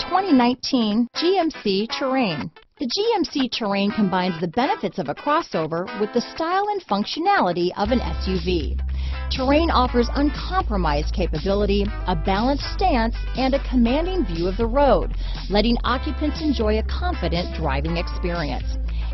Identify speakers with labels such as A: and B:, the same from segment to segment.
A: 2019 GMC Terrain. The GMC Terrain combines the benefits of a crossover with the style and functionality of an SUV. Terrain offers uncompromised capability, a balanced stance, and a commanding view of the road, letting occupants enjoy a confident driving experience.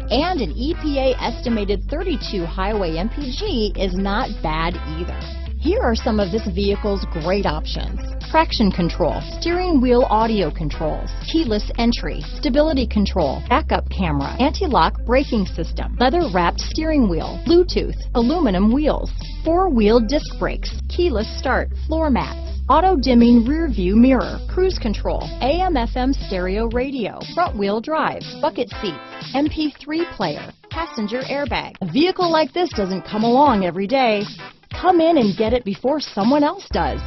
A: And an EPA estimated 32 highway MPG is not bad either. Here are some of this vehicle's great options: traction control, steering wheel audio controls, keyless entry, stability control, backup camera, anti-lock braking system, leather-wrapped steering wheel, Bluetooth, aluminum wheels, four-wheel disc brakes, keyless start, floor mats, auto-dimming rear-view mirror, cruise control, AM/FM stereo radio, front-wheel drive, bucket seats, MP3 player, passenger airbag. A vehicle like this doesn't come along every day. Come in and get it before someone else does.